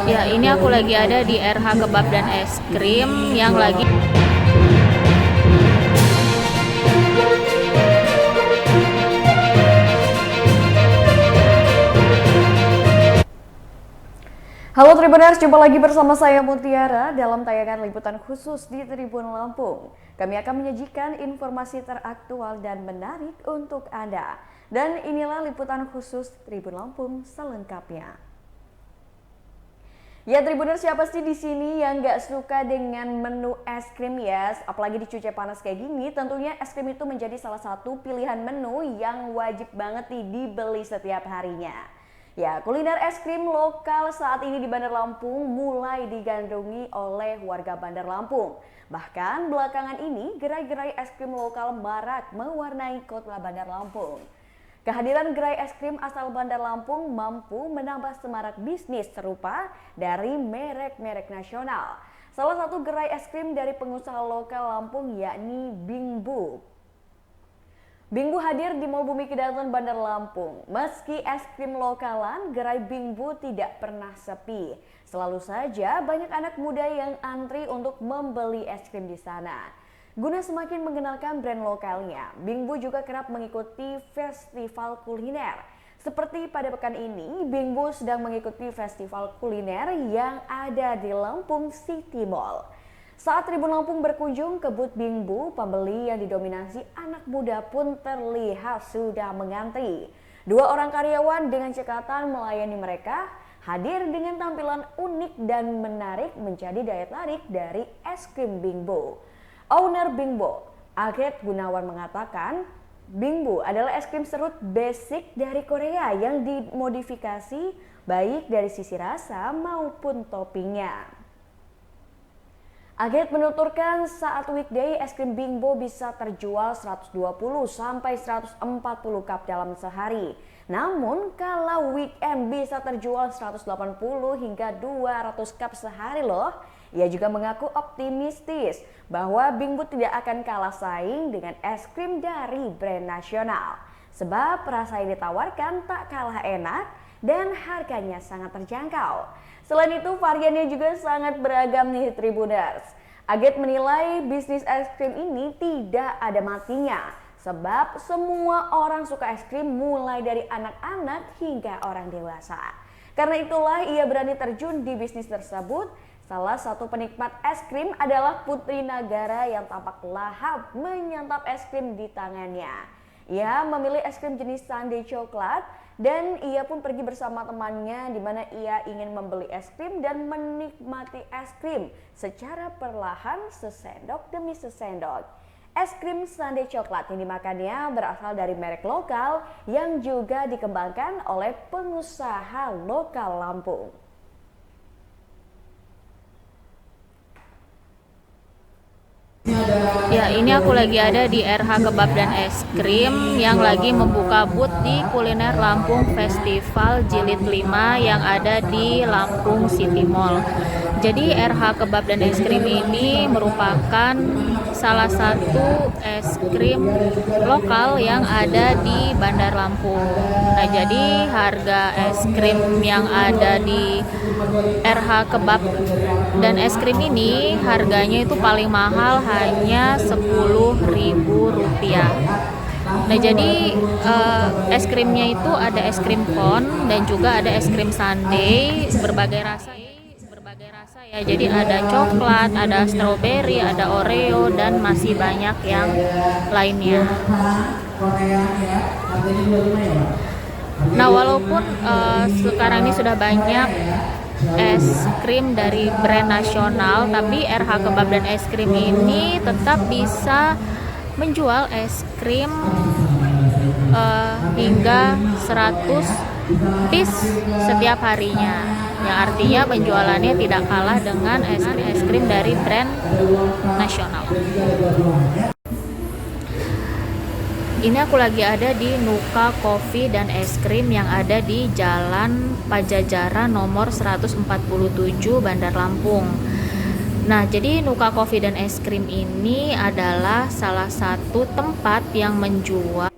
Ya, ini aku lagi ada di RH Kebab dan Es Krim yang lagi. Halo Tribuners, jumpa lagi bersama saya Mutiara dalam tayangan liputan khusus di Tribun Lampung. Kami akan menyajikan informasi teraktual dan menarik untuk Anda. Dan inilah liputan khusus Tribun Lampung selengkapnya. Ya Tribuners, siapa sih di sini yang nggak suka dengan menu es krim ya? Apalagi di cuaca panas kayak gini, tentunya es krim itu menjadi salah satu pilihan menu yang wajib banget dibeli setiap harinya. Ya, kuliner es krim lokal saat ini di Bandar Lampung mulai digandrungi oleh warga Bandar Lampung. Bahkan belakangan ini gerai-gerai es krim lokal marak mewarnai kota Bandar Lampung. Kehadiran gerai es krim asal Bandar Lampung mampu menambah semarak bisnis serupa dari merek-merek nasional. Salah satu gerai es krim dari pengusaha lokal Lampung yakni Bingbu. Bingbu hadir di Mall Bumi Kedaton Bandar Lampung. Meski es krim lokalan, gerai Bingbu tidak pernah sepi. Selalu saja banyak anak muda yang antri untuk membeli es krim di sana. Guna semakin mengenalkan brand lokalnya, Bingbu juga kerap mengikuti festival kuliner. Seperti pada pekan ini, Bingbu sedang mengikuti festival kuliner yang ada di Lampung City Mall. Saat Tribun Lampung berkunjung ke booth Bingbu, pembeli yang didominasi anak muda pun terlihat sudah mengantri. Dua orang karyawan dengan cekatan melayani mereka, hadir dengan tampilan unik dan menarik menjadi daya tarik dari es krim Bingbu. Owner Bingbu, Aghet Gunawan mengatakan, Bingbu adalah es krim serut basic dari Korea yang dimodifikasi baik dari sisi rasa maupun toppingnya. Aghet menuturkan saat weekday es krim Bingbu bisa terjual 120 sampai 140 cup dalam sehari. Namun kalau weekend bisa terjual 180 hingga 200 cup sehari loh. Ia juga mengaku optimistis bahwa Bingbu tidak akan kalah saing dengan es krim dari brand nasional. Sebab rasa yang ditawarkan tak kalah enak dan harganya sangat terjangkau. Selain itu variannya juga sangat beragam nih Tribuners. Aghet menilai bisnis es krim ini tidak ada matinya. Sebab semua orang suka es krim mulai dari anak-anak hingga orang dewasa. Karena itulah ia berani terjun di bisnis tersebut. Salah satu penikmat es krim adalah Putri Nagara yang tampak lahap menyantap es krim di tangannya. Ia memilih es krim jenis sundae coklat dan ia pun pergi bersama temannya di mana ia ingin membeli es krim dan menikmati es krim secara perlahan sesendok demi sesendok. Es krim sundae coklat yang dimakannya berasal dari merek lokal yang juga dikembangkan oleh pengusaha lokal Lampung. Ya, ini aku lagi ada di RH Kebab dan Es Krim yang lagi membuka booth di Kuliner Lampung Festival Jilid 5 yang ada di Lampung City Mall. Jadi RH Kebab dan Es Krim ini merupakan salah satu es krim lokal yang ada di Bandar Lampung. Nah, jadi harga es krim yang ada di RH Kebab dan Es Krim ini harganya itu paling mahal hanya Rp10.000. Nah, jadi es krimnya itu ada es krim cone dan juga ada es krim sundae berbagai rasa ya. Jadi ada coklat, ada strawberry, ada oreo dan masih banyak yang lainnya. Nah, walaupun sekarang ini sudah banyak es krim dari brand nasional, tapi RH Kebab dan Es Krim ini tetap bisa menjual es krim hingga 100 piece setiap harinya. Yang artinya penjualannya tidak kalah dengan es krim dari brand nasional. Ini aku lagi ada di Nuka Coffee dan Es Krim yang ada di Jalan Pajajaran nomor 147 Bandar Lampung. Nah, jadi Nuka Coffee dan Es Krim ini adalah salah satu tempat yang menjual.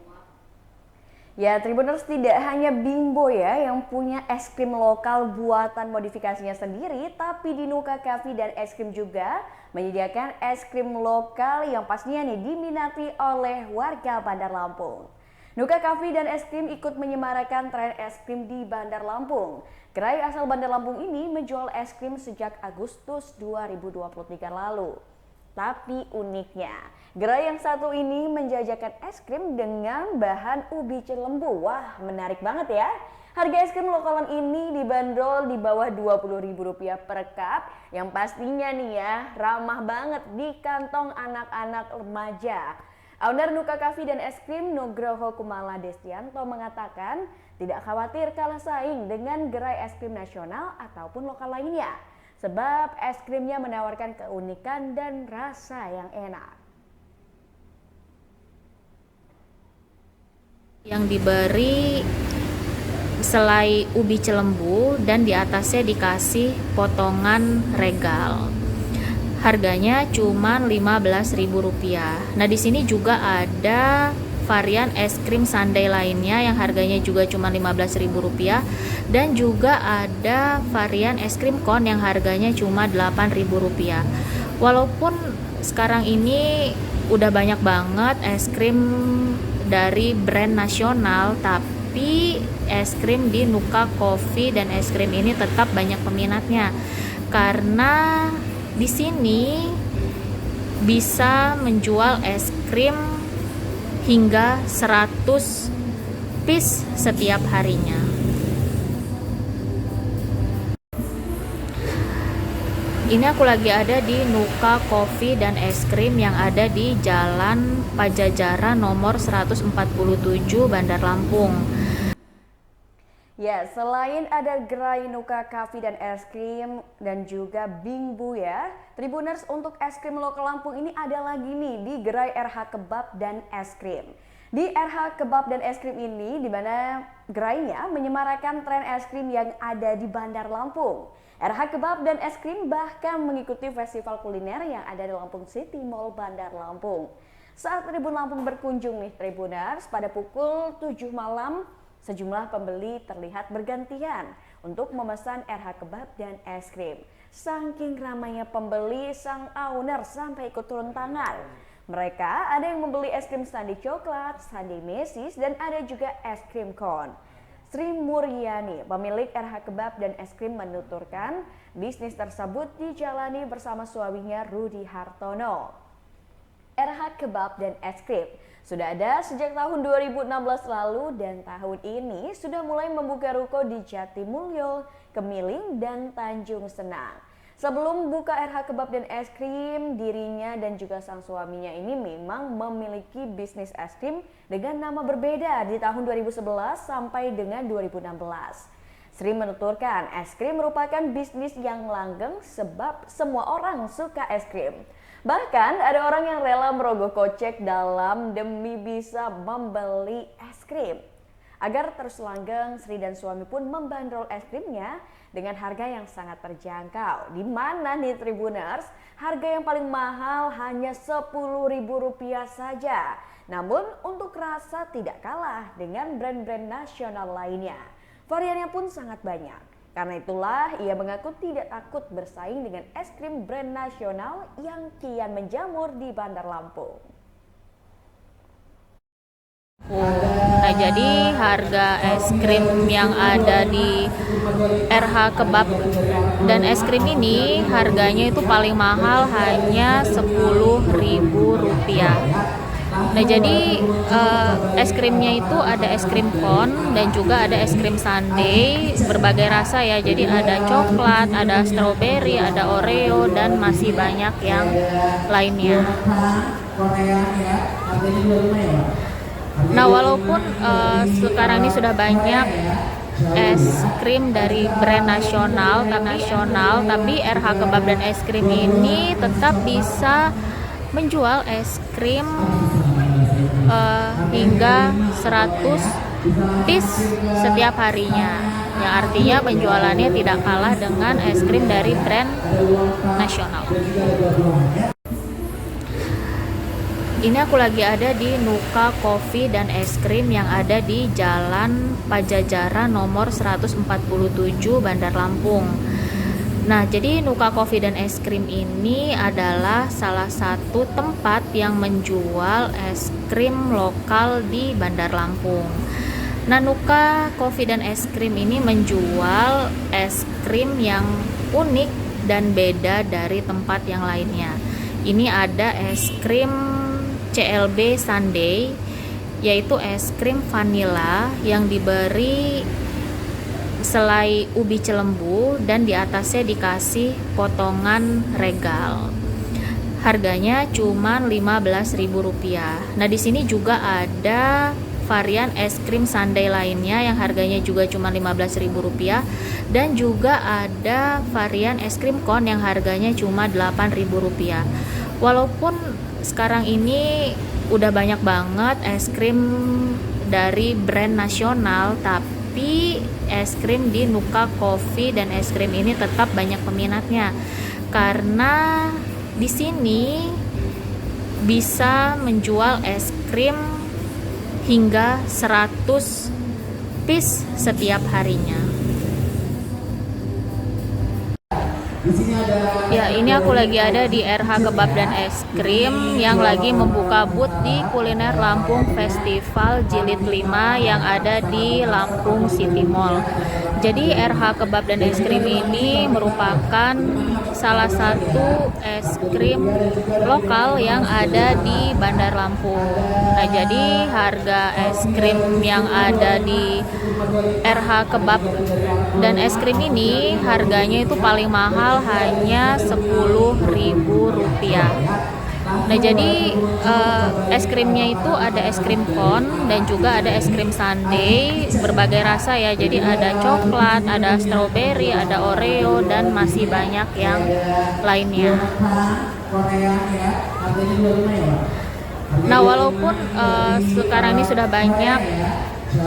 Ya, Tribuners, tidak hanya Bimbo ya yang punya es krim lokal buatan modifikasinya sendiri, tapi di Nuka Coffee dan Es Krim juga menyediakan es krim lokal yang pastinya nih diminati oleh warga Bandar Lampung. Nuka Coffee dan Es Krim ikut menyemarakan tren es krim di Bandar Lampung. Gerai asal Bandar Lampung ini menjual es krim sejak Agustus 2023 lalu. Tapi uniknya, gerai yang satu ini menjajakan es krim dengan bahan ubi cilembu. Wah, menarik banget ya. Harga es krim lokalan ini dibanderol di bawah Rp20.000 per cup, yang pastinya nih ya, ramah banget di kantong anak-anak remaja. Owner Nuka Coffee dan Es Krim Nugroho Kumala Destianto mengatakan tidak khawatir kalah saing dengan gerai es krim nasional ataupun lokal lainnya. Sebab es krimnya menawarkan keunikan dan rasa yang enak. Yang diberi selai ubi cilembu dan di atasnya dikasih potongan regal. Harganya cuma Rp15.000. Nah, di sini juga ada varian es krim sundae lainnya yang harganya juga cuma Rp15.000 dan juga ada varian es krim cone yang harganya cuma Rp8.000. Walaupun sekarang ini udah banyak banget es krim dari brand nasional, tapi es krim di Nuka Coffee dan Es Krim ini tetap banyak peminatnya karena di sini bisa menjual es krim hingga 100 piece setiap harinya. Ini aku lagi ada di Nuka Coffee dan Es Krim yang ada di Jalan Pajajaran nomor 147 Bandar Lampung. Ya, selain ada gerai Nuka Coffee dan Es Krim dan juga Bimbo ya, Tribuners, untuk es krim lokal Lampung ini ada lagi nih di gerai RH Kebab dan Es Krim. Di RH Kebab dan Es Krim ini, di mana gerainya menyemarakan tren es krim yang ada di Bandar Lampung. RH Kebab dan Es Krim bahkan mengikuti festival kuliner yang ada di Lampung City Mall Bandar Lampung. Saat Tribun Lampung berkunjung nih Tribuners, pada pukul 7 malam, sejumlah pembeli terlihat bergantian untuk memesan RH Kebab dan Es Krim. Saking ramainya pembeli, sang owner sampai ikut turun tangan. Mereka ada yang membeli es krim sundae coklat, sundae mesis, dan ada juga es krim cone. Sri Muryani, pemilik RH Kebab dan Es Krim, menuturkan bisnis tersebut dijalani bersama suaminya Rudi Hartono. RH Kebab dan Es Krim sudah ada sejak tahun 2016 lalu dan tahun ini sudah mulai membuka ruko di Jatimulyo, Kemiling, dan Tanjung Senang. Sebelum buka RH Kebab dan Es Krim, dirinya dan juga sang suaminya ini memang memiliki bisnis es krim dengan nama berbeda di tahun 2011 sampai dengan 2016. Sri menuturkan es krim merupakan bisnis yang langgeng sebab semua orang suka es krim. Bahkan ada orang yang rela merogoh kocek dalam demi bisa membeli es krim. Agar terus langgeng, Sri dan suami pun membandrol es krimnya dengan harga yang sangat terjangkau. Di mana nih Tribuners, harga yang paling mahal hanya Rp10.000 saja. Namun untuk rasa tidak kalah dengan brand-brand nasional lainnya. Variannya pun sangat banyak. Karena itulah ia mengaku tidak takut bersaing dengan es krim brand nasional yang kian menjamur di Bandar Lampung. Nah, jadi harga es krim yang ada di RH Kebab dan Es Krim ini harganya itu paling mahal hanya Rp10.000. Nah, jadi es krimnya itu ada es krim cone dan juga ada es krim sundae berbagai rasa ya. Jadi ada coklat, ada strawberry, ada oreo, dan masih banyak yang lainnya. Nah, walaupun sekarang ini sudah banyak es krim dari brand nasional, tapi RH Kebab dan Es Krim ini tetap bisa menjual es krim hingga 100 piece setiap harinya, yang artinya penjualannya tidak kalah dengan es krim dari brand nasional. Ini aku lagi ada di Nuka Coffee dan Es Krim yang ada di Jalan Pajajaran nomor 147 Bandar Lampung. Nah, jadi Nuka Coffee dan Es Krim ini adalah salah satu tempat yang menjual es krim lokal di Bandar Lampung. Nah, Nuka Coffee dan Es Krim ini menjual es krim yang unik dan beda dari tempat yang lainnya. Ini ada es krim CLB Sundae, yaitu es krim vanila yang diberi selai ubi celembu dan di atasnya dikasih potongan regal. Harganya cuma Rp15.000. Nah, di sini juga ada varian es krim sundae lainnya yang harganya juga cuma Rp15.000 dan juga ada varian es krim cone yang harganya cuma Rp8.000. Walaupun sekarang ini udah banyak banget es krim dari brand nasional, tapi es krim di Nuka Coffee dan Es Krim ini tetap banyak peminatnya karena di sini bisa menjual es krim hingga 100 piece setiap harinya. Ya, ini aku lagi ada di RH Kebab dan Es Krim yang lagi membuka booth di Kuliner Lampung Festival Jilid 5 yang ada di Lampung City Mall. Jadi RH Kebab dan Es Krim ini merupakan salah satu es krim lokal yang ada di Bandar Lampung. Nah, jadi harga es krim yang ada di RH Kebab dan Es Krim ini harganya itu paling mahal hanya Rp10.000. Nah, jadi es krimnya itu ada es krim cone dan juga ada es krim sundae berbagai rasa ya. Jadi ada coklat, ada strawberry, ada oreo dan masih banyak yang lainnya. Nah, walaupun sekarang ini sudah banyak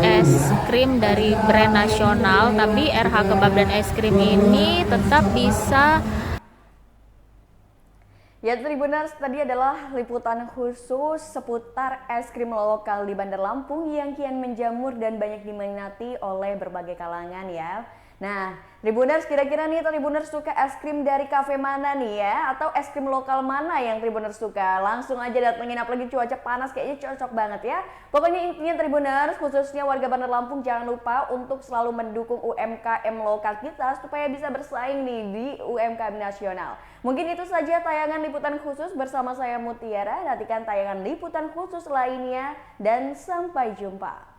es krim dari brand nasional, tapi RH Kebab dan Es Krim ini tetap bisa. Ya, Tribuners, tadi adalah liputan khusus seputar es krim lokal di Bandar Lampung yang kian menjamur dan banyak diminati oleh berbagai kalangan ya. Nah, Tribuners, kira-kira nih Tribuners suka es krim dari kafe mana nih ya? Atau es krim lokal mana yang Tribuners suka? Langsung aja datengin, apalagi cuaca panas kayaknya cocok banget ya. Pokoknya intinya Tribuners, khususnya warga Bandar Lampung, jangan lupa untuk selalu mendukung UMKM lokal kita supaya bisa bersaing nih di UMKM nasional. Mungkin itu saja tayangan liputan khusus bersama saya Mutiara. Nantikan tayangan liputan khusus lainnya dan sampai jumpa.